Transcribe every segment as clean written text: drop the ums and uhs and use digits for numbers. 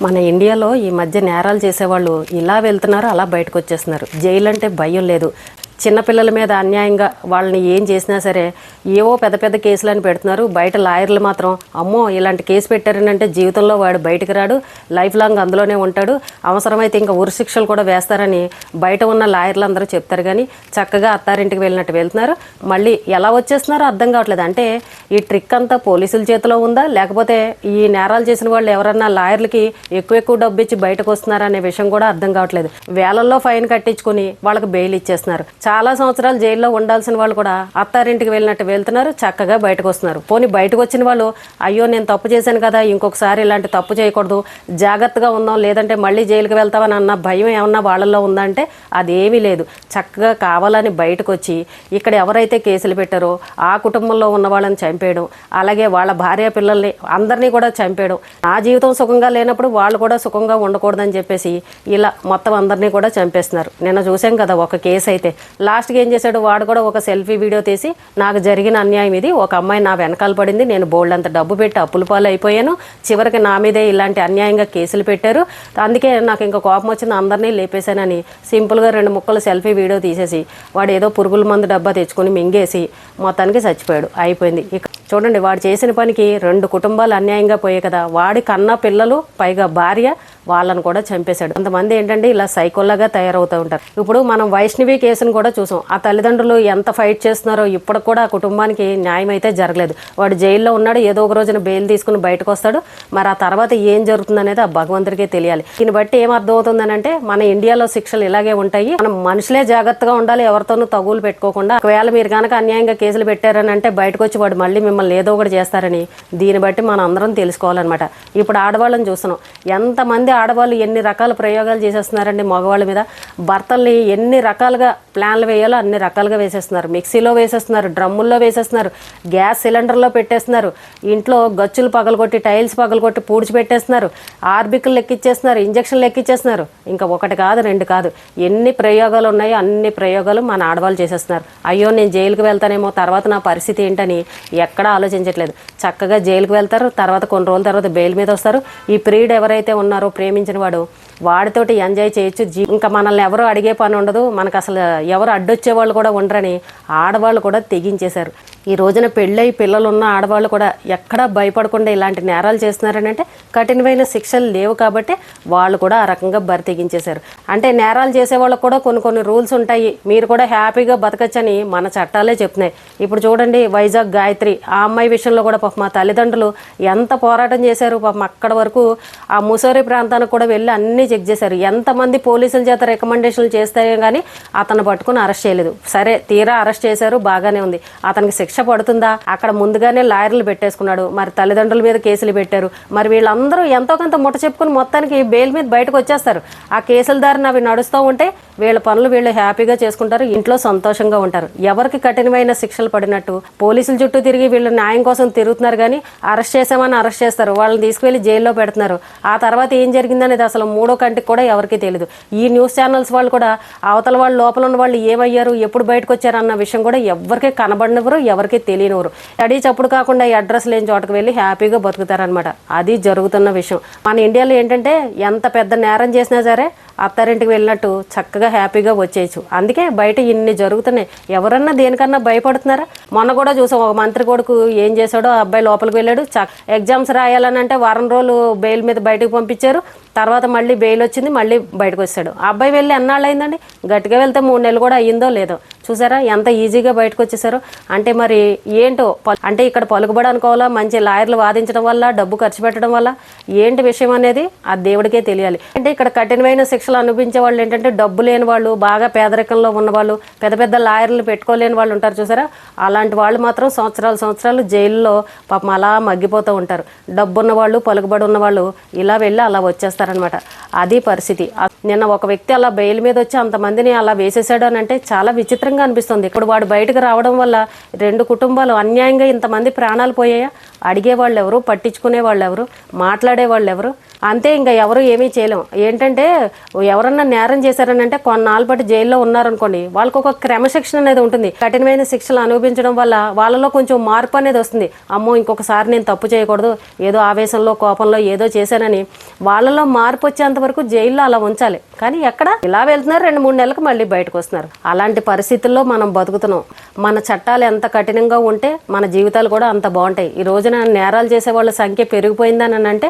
మన ఇండియాలో ఈ మధ్య నేరాలు చేసేవాళ్ళు ఇలా వెళ్తున్నారు, అలా బయటకు వచ్చేస్తున్నారు. జైలు అంటే భయం లేదు. చిన్నపిల్లల మీద అన్యాయంగా వాళ్ళని ఏం చేసినా సరే ఏవో పెద్ద పెద్ద కేసులని పెడుతున్నారు. బయట లాయర్లు మాత్రం అమ్మో ఇలాంటి కేసు పెట్టారనంటే జీవితంలో వాడు బయటకు రాడు, లైఫ్ లాంగ్ అందులోనే ఉంటాడు, అవసరమైతే ఇంకా ఉరి శిక్షలు కూడా వేస్తారని బయట ఉన్న లాయర్లు అందరూ చెప్తారు. కానీ చక్కగా అత్తారింటికి వెళ్ళినట్టు వెళ్తున్నారు. మళ్ళీ ఎలా వచ్చేస్తున్నారో అర్థం కావట్లేదు. అంటే ఈ ట్రిక్ అంతా పోలీసుల చేతిలో ఉందా, లేకపోతే ఈ నేరాలు చేసిన వాళ్ళు ఎవరన్నా లాయర్లకి ఎక్కువ డబ్బు ఇచ్చి బయటకు వస్తున్నారా అనే విషయం కూడా అర్థం కావట్లేదు. వేలల్లో ఫైన్ కట్టించుకుని వాళ్ళకి బెయిల్ ఇచ్చేస్తున్నారు. చాలా సంవత్సరాలు జైల్లో ఉండాల్సిన వాళ్ళు కూడా అత్తారింటికి వెళ్ళినట్టు వెళ్తున్నారు, చక్కగా బయటకు వస్తున్నారు. పోనీ బయటకు వచ్చిన వాళ్ళు అయ్యో నేను తప్పు చేశాను కదా, ఇంకొకసారి ఇలాంటి తప్పు చేయకూడదు, జాగ్రత్తగా ఉందాం, లేదంటే మళ్ళీ జైలుకి వెళ్తామని అన్న భయం ఏమన్నా వాళ్ళల్లో ఉందంటే అదేమీ లేదు. చక్కగా కావాలని బయటకు వచ్చి ఇక్కడ ఎవరైతే కేసులు పెట్టారో ఆ కుటుంబంలో ఉన్న వాళ్ళని చంపేయడం, అలాగే వాళ్ళ భార్య పిల్లల్ని అందరినీ కూడా చంపేయడం. నా జీవితం సుఖంగా లేనప్పుడు వాళ్ళు కూడా సుఖంగా ఉండకూడదని చెప్పేసి ఇలా మొత్తం అందరినీ కూడా చంపేస్తున్నారు. నిన్న చూసాం కదా ఒక కేసు అయితే. లాస్ట్కి ఏం చేశాడు, వాడు కూడా ఒక సెల్ఫీ వీడియో తీసి నాకు జరిగిన అన్యాయం ఇది, ఒక అమ్మాయి నా వెనకాల పడింది, నేను బోల్డ్ అంత డబ్బు పెట్టి అప్పుల పాలు అయిపోయాను, చివరికి నా మీదే ఇలాంటి అన్యాయంగా కేసులు పెట్టారు, అందుకే నాకు ఇంకా కోపం వచ్చింది, అందరినీ లేపేశానని సింపుల్గా 2 ముక్కలు సెల్ఫీ వీడియో తీసేసి వాడు ఏదో పురుగుల మందు డబ్బా తెచ్చుకొని మింగేసి మొత్తానికి చచ్చిపోయాడు. అయిపోయింది. ఇక చూడండి, వాడు చేసిన పనికి 2 కుటుంబాలు అన్యాయంగా పోయాయి కదా. వాడి కన్నా పిల్లలు, పైగా భార్య, వాళ్ళను కూడా చంపేశాడు. కొంతమంది ఏంటంటే ఇలా సైకోలాగా తయారవుతూ ఉంటారు. ఇప్పుడు మనం వైష్ణవి కేసును కూడా చూసాం. ఆ తల్లిదండ్రులు ఎంత ఫైట్ చేస్తున్నారో ఇప్పటికి కూడా ఆ కుటుంబానికి న్యాయం అయితే జరగలేదు. వాడు జైల్లో ఉన్నాడు, ఏదో ఒక రోజున బెయిల్ తీసుకుని బయటకు వస్తాడు. మరి ఆ తర్వాత ఏం జరుగుతుంది అనేది ఆ భగవంతుడికే తెలియాలి. దీన్ని బట్టి ఏం అర్థమవుతుందని అంటే మన ఇండియాలో శిక్షలు ఇలాగే ఉంటాయి. మనం మనుషులే జాగ్రత్తగా ఉండాలి, ఎవరితోనూ తగులు పెట్టుకోకుండా. ఒకవేళ మీరు కనుక అన్యాయంగా కేసులు పెట్టారని అంటే బయటకు వచ్చి వాడు మళ్ళీ మిమ్మల్ని ఏదో ఒకటి చేస్తారని దీన్ని బట్టి మనం అందరం తెలుసుకోవాలన్నమాట. ఇప్పుడు ఆడవాళ్ళని చూస్తున్నాం, ఎంతమంది ఆడవాళ్ళు ఎన్ని రకాల ప్రయోగాలు చేసేస్తున్నారండి మగవాళ్ళ మీద. భర్తల్ని ఎన్ని రకాలుగా ప్లాన్లు వేయాలో అన్ని రకాలుగా వేసేస్తున్నారు. మిక్సీలో వేసేస్తున్నారు, డ్రమ్ముల్లో వేసేస్తున్నారు, గ్యాస్ సిలిండర్లో పెట్టేస్తున్నారు, ఇంట్లో గచ్చులు పగలగొట్టి టైల్స్ పగలగొట్టి పూడ్చి పెట్టేస్తున్నారు, ఆర్బికలు లెక్కిచ్చేస్తున్నారు, ఇంజక్షన్లు లెక్కిచ్చేస్తున్నారు. ఇంకా 1 కాదు 2 కాదు, ఎన్ని ప్రయోగాలు ఉన్నాయో అన్ని ప్రయోగాలు మన ఆడవాళ్ళు చేసేస్తున్నారు. అయ్యో నేను జైలుకి వెళ్తానేమో, తర్వాత నా పరిస్థితి ఏంటని ఎక్కడా ఆలోచించట్లేదు. చక్కగా జైలుకి వెళ్తారు, తర్వాత కొన్ని రోజుల తర్వాత బెయిల్ మీద వస్తారు. ఈ ప్రియుడు ఎవరైతే ఉన్నారో ప్రేమించిన వాడితోటి ఎంజాయ్ చేయొచ్చు. ఇంకా మనల్ని ఎవరు అడిగే పని ఉండదు, మనకు అసలు ఎవరు అడ్డొచ్చే వాళ్ళు కూడా ఉండరని ఆడవాళ్ళు కూడా తెగించేశారు. ఈ రోజున పెళ్ళై పిల్లలున్న ఆడవాళ్ళు కూడా ఎక్కడా భయపడకుండా ఇలాంటి నేరాలు చేస్తున్నారని అంటే కఠినమైన శిక్షలు లేవు కాబట్టి వాళ్ళు కూడా ఆ రకంగా బరి తెగించేశారు. అంటే నేరాలు చేసే వాళ్ళకు కూడా కొన్ని రూల్స్ ఉంటాయి, మీరు కూడా హ్యాపీగా బతకచ్చని మన చట్టాలే చెప్తున్నాయి. ఇప్పుడు చూడండి, వైజాగ్ గాయత్రి ఆ అమ్మాయి విషయంలో కూడా పాపం మా తల్లిదండ్రులు ఎంత పోరాటం చేశారు. పాపం అక్కడ వరకు ఆ ముసోరి ప్రాంతానికి కూడా వెళ్ళి అన్నీ చెక్ చేశారు. ఎంతమంది పోలీసుల చేత రికమెండేషన్లు చేస్తే కానీ అతను పట్టుకుని అరెస్ట్ చేయలేదు. సరే తీరా అరెస్ట్ చేశారు, బాగానే ఉంది. అతనికి శిక్ష పడుతుందా? అక్కడ ముందుగానే లాయర్లు పెట్టేసుకున్నాడు, మరి తల్లిదండ్రుల మీద కేసులు పెట్టారు. మరి వీళ్ళందరూ ఎంతో కొంత ముట్ట చెప్పుకుని మొత్తానికి బెయిల్ మీద బయటకు వచ్చేస్తారు. ఆ కేసుల దారిని అవి నడుస్తూ ఉంటే వీళ్ళ పనులు వీళ్ళు హ్యాపీగా చేసుకుంటారు, ఇంట్లో సంతోషంగా ఉంటారు. ఎవరికి కఠినమైన శిక్షలు పడినట్టు పోలీసుల చుట్టూ తిరిగి వీళ్ళు న్యాయం కోసం తిరుగుతున్నారు. కానీ అరెస్ట్ చేసామని అరెస్ట్ చేస్తారు, వాళ్ళని తీసుకువెళ్ళి జైల్లో పెడుతున్నారు. ఆ తర్వాత ఏం జరిగిందనేది అసలు 3వ కంటికి కూడా ఎవరికి తెలియదు. ఈ న్యూస్ ఛానల్స్ వాళ్ళు కూడా అవతల వాళ్ళు లోపల ఉన్న వాళ్ళు ఏమయ్యారు, ఎప్పుడు బయటకు వచ్చారు అన్న విషయం కూడా ఎవరికి కనబడినవరు, ఎవరికి తెలియనివరు. స్టడీ చప్పుడు కాకుండా ఈ అడ్రస్ లేని చోటకు వెళ్ళి హ్యాపీగా బతుకుతారనమాట. అది జరుగుతున్న విషయం. మన ఇండియాలో ఏంటంటే ఎంత పెద్ద నేరం చేసినా సరే అత్తారింటికి వెళ్ళినట్టు చక్కగా హ్యాపీగా వచ్చేయచ్చు. అందుకే బయట ఇన్ని జరుగుతున్నాయి. ఎవరన్నా దేనికన్నా భయపడుతున్నారా? మొన్న కూడా చూసాం, ఒక మంత్రి కొడుకు ఏం చేశాడో, ఆ అబ్బాయి లోపలికి వెళ్ళాడు, ఎగ్జామ్స్ రాయాలని అంటే వారం రోజులు బెయిల్ మీద బయటకు పంపించారు. తర్వాత మళ్ళీ బెయిల్ వచ్చింది, మళ్ళీ బయటకు వచ్చాడు. ఆ అబ్బాయి వెళ్ళి ఎన్నాళ్ళు అయిందండి? గట్టిగా వెళ్తే 3 నెలలు కూడా అయ్యిందో లేదో. చూసారా ఎంత ఈజీగా బయటకు వచ్చేసారో. అంటే మరి ఏంటో, అంటే ఇక్కడ పలుకుబడి అనుకోవాలా, మంచి లాయర్లు వాదించడం వల్ల, డబ్బు ఖర్చు పెట్టడం వల్ల ఏంటి విషయం అనేది ఆ దేవుడికే తెలియాలి. అంటే ఇక్కడ కఠినమైన శిక్షలు అనిపించే వాళ్ళు ఏంటంటే డబ్బు లేని వాళ్ళు, బాగా పేదరికంలో ఉన్నవాళ్ళు, పెద్ద పెద్ద లాయర్లు పెట్టుకోలేని వాళ్ళు ఉంటారు చూసారా. అలాంటి వాళ్ళు మాత్రం సంవత్సరాలు జైల్లో పాపం అలా మగ్గిపోతూ ఉంటారు. డబ్బున్న వాళ్ళు, పలుకుబడి ఉన్న వాళ్ళు ఇలా వెళ్ళి అలా వచ్చేస్తారనమాట. అది పరిస్థితి. నిన్న ఒక వ్యక్తి అలా బెయిల్ మీద వచ్చి అంతమందిని అలా వేసేసాడు అని అంటే చాలా విచిత్రంగా అనిపిస్తుంది. ఇప్పుడు వాడు బయటకు రావడం వల్ల 2 కుటుంబాలు అన్యాయంగా ఇంతమంది ప్రాణాలు పోయాయా? అడిగే వాళ్ళు ఎవరు, పట్టించుకునే వాళ్ళు ఎవరు, మాట్లాడే వాళ్ళు ఎవరు? అంతే, ఇంకా ఎవరు ఏమీ చేయలేం. ఏంటంటే ఎవరన్నా నేరం చేశారని అంటే కొన్నాళ్ళ పాటు జైల్లో ఉన్నారనుకోండి, వాళ్ళకి ఒక క్రమశిక్షణ అనేది ఉంటుంది. కఠినమైన శిక్షలు అనుభవించడం వల్ల వాళ్ళలో కొంచెం మార్పు అనేది వస్తుంది. అమ్మో ఇంకొకసారి నేను తప్పు చేయకూడదు, ఏదో ఆవేశంలో కోపంలో ఏదో చేశానని వాళ్ళలో మార్పు వచ్చేంత వరకు జైల్లో అలా ఉంచాలి. కానీ ఎక్కడ ఇలా వెళ్తున్నారు, 2-3 నెలలకు మళ్ళీ బయటకు వస్తున్నారు. అలాంటి పరిస్థితుల్లో మనం బతుకుతున్నాం. మన చట్టాలు ఎంత కఠినంగా ఉంటే మన జీవితాలు కూడా అంత బాగుంటాయి. ఈ రోజున నేరాలు చేసే వాళ్ళ సంఖ్య పెరిగిపోయిందని అంటే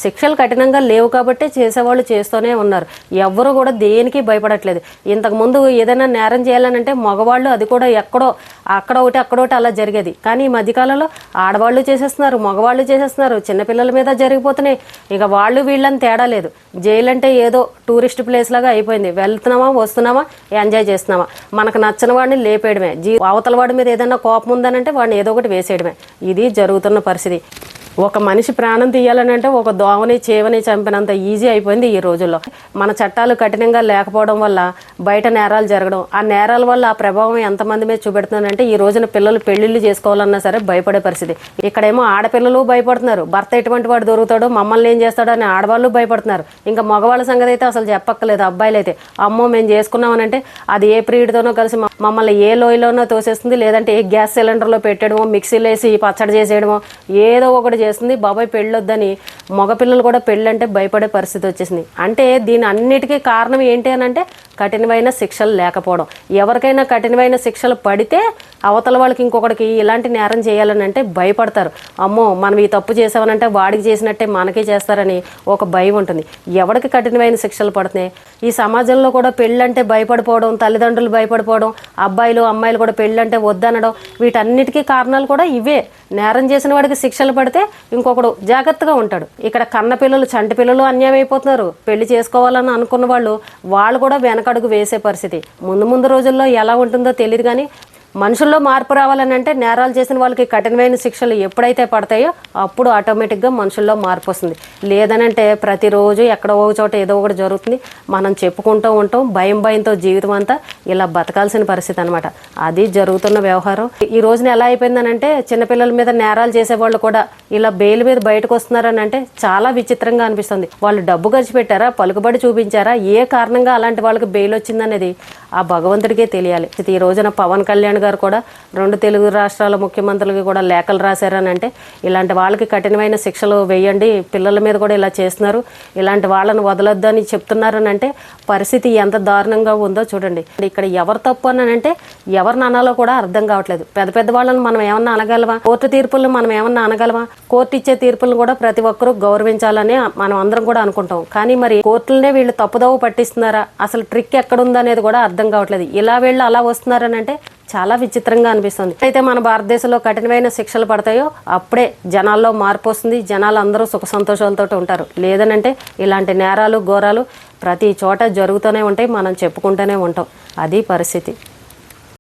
శిక్షలు కఠినంగా లేవు కాబట్టి చేసేవాళ్ళు చేస్తూనే ఉన్నారు. ఎవ్వరూ కూడా దేనికి భయపడట్లేదు. ఇంతకుముందు ఏదైనా నేరం చేయాలనంటే మగవాళ్ళు, అది కూడా ఎక్కడో అక్కడొకటి అలా జరిగేది. కానీ ఈ మధ్యకాలంలో ఆడవాళ్ళు చేసేస్తున్నారు, మగవాళ్ళు చేసేస్తున్నారు, చిన్నపిల్లల మీద జరిగిపోతున్నాయి. ఇక వాళ్ళు వీళ్ళని తేడా లేదు. జైలు అంటే ఏదో టూరిస్ట్ ప్లేస్ లాగా అయిపోయింది. వెళ్తున్నామా, వస్తున్నామా, ఎంజాయ్ చేస్తున్నామా, మనకు నచ్చిన వాడిని లేపేయడమే. అవతల వాడి మీద ఏదైనా కోపం ఉందనంటే వాడిని ఏదో ఒకటి వేసేయడమే. ఇది జరుగుతున్న పరిస్థితి. ఒక మనిషి ప్రాణం తీయాలని అంటే ఒక దోమని చేవని చంపినంత ఈజీ అయిపోయింది ఈ రోజుల్లో. మన చట్టాలు కఠినంగా లేకపోవడం వల్ల బయట నేరాలు జరగడం, ఆ నేరాల వల్ల ఆ ప్రభావం ఎంతమంది మీద చూపెడుతుందంటే ఈ రోజున పిల్లలు పెళ్లిళ్ళు చేసుకోవాలన్నా సరే భయపడే పరిస్థితి. ఇక్కడేమో ఆడపిల్లలు భయపడుతున్నారు, భర్త ఎటువంటి వాడు దొరుకుతాడో, మమ్మల్ని ఏం చేస్తాడో అని ఆడవాళ్ళు భయపడుతున్నారు. ఇంకా మగవాళ్ళ సంగతి అయితే అసలు చెప్పక్కర్లేదు. అబ్బాయిలు అయితే అమ్మో మేము చేసుకున్నామనంటే అది ఏ ప్రీడ్తోనో కలిసి మమ్మల్ని ఏ లోయలోనో తోసేస్తుంది, లేదంటే ఏ గ్యాస్ సిలిండర్లో పెట్టడమో, మిక్సీలో వేసి పచ్చడి చేసేయడమో ఏదో ఒకటి చేస్తుంది. బాబాయ్ పెళ్ళొద్దని మగపిల్లలు కూడా పెళ్ళంటే భయపడే పరిస్థితి వచ్చేసింది. అంటే దీని అన్నిటికీ కారణం ఏంటి అని అంటే కఠినమైన శిక్షలు లేకపోవడం. ఎవరికైనా కఠినమైన శిక్షలు పడితే అవతల వాళ్ళకి ఇంకొకటికి ఇలాంటి నేరం చేయాలని అంటే భయపడతారు. అమ్మో మనం ఈ తప్పు చేసామనంటే వాడికి చేసినట్టే మనకే చేస్తారని ఒక భయం ఉంటుంది. ఎవరికి కఠినమైన శిక్షలు పడుతున్నాయి? ఈ సమాజంలో కూడా పెళ్ళంటే భయపడిపోవడం, తల్లిదండ్రులు భయపడిపోవడం, అబ్బాయిలు అమ్మాయిలు కూడా పెళ్ళంటే వద్దనడం, వీటన్నిటికీ కారణాలు కూడా ఇవే. నేరం చేసిన వాడికి శిక్షలు పడితే ఇంకొకడు జాగ్రత్తగా ఉంటాడు. ఇక్కడ కన్న పిల్లలు, చంటి పిల్లలు అన్యాయం అయిపోతున్నారు. పెళ్లి చేసుకోవాలని అనుకున్న వాళ్ళు కూడా వెనకడుగు వేసే పరిస్థితి. ముందు రోజుల్లో ఎలా ఉంటుందో తెలియదు. కానీ మనుషుల్లో మార్పు రావాలని అంటే నేరాలు చేసిన వాళ్ళకి కఠినమైన శిక్షలు ఎప్పుడైతే పడతాయో అప్పుడు ఆటోమేటిక్గా మనుషుల్లో మార్పు వస్తుంది. లేదనంటే ప్రతిరోజు ఎక్కడో ఒక చోట ఏదో ఒకటి జరుగుతుంది. మనం చెప్పుకుంటూ ఉంటాం, భయంతో జీవితం అంతా ఇలా బతకాల్సిన పరిస్థితి అనమాట. అది జరుగుతున్న వ్యవహారం. ఈ రోజున ఎలా అయిపోయిందనంటే చిన్నపిల్లల మీద నేరాలు చేసేవాళ్ళు కూడా ఇలా బెయిల్ మీద బయటకు వస్తున్నారని అంటే చాలా విచిత్రంగా అనిపిస్తుంది. వాళ్ళు డబ్బు ఖర్చు పెట్టారా, పలుకుబడి చూపించారా, ఏ కారణంగా అలాంటి వాళ్ళకి బెయిల్ వచ్చిందనేది ఆ భగవంతుడికే తెలియాలి. ఈ రోజున పవన్ కళ్యాణ్ గారు కూడా 2 తెలుగు రాష్ట్రాల ముఖ్యమంత్రులకి కూడా లేఖలు రాశారని అంటే ఇలాంటి వాళ్ళకి కఠినమైన శిక్షలు వేయండి, పిల్లల మీద కూడా ఇలా చేస్తున్నారు, ఇలాంటి వాళ్ళని వదలొద్దు అని చెప్తున్నారని అంటే పరిస్థితి ఎంత దారుణంగా ఉందో చూడండి. ఇక్కడ ఎవరు తప్పు అని అంటే ఎవరిని అనాలో కూడా అర్థం కావట్లేదు. పెద్ద వాళ్ళని మనం ఏమన్నా అనగలమా? కోర్టు తీర్పులను మనం ఏమన్నా అనగలమా? కోర్టు ఇచ్చే తీర్పులను కూడా ప్రతి ఒక్కరూ గౌరవించాలని మనం అందరం కూడా అనుకుంటాం. కానీ మరి కోర్టులనే వీళ్ళు తప్పుదోవ పట్టిస్తున్నారా, అసలు ట్రిక్ ఎక్కడుందనేది కూడా అర్థం కావట్లేదు. ఇలా వీళ్ళు అలా వస్తున్నారని అంటే చాలా విచిత్రంగా అనిపిస్తుంది. అయితే మన భారతదేశంలో కఠినమైన శిక్షలు పడతాయో అప్పుడే జనాల్లో మార్పు వస్తుంది. జనాలు అందరూ సుఖ సంతోషాలతో ఉంటారు. లేదనంటే ఇలాంటి నేరాలు ఘోరాలు ప్రతి చోట జరుగుతూనే ఉంటాయి, మనం చెప్పుకుంటూనే ఉంటాం. అది పరిస్థితి.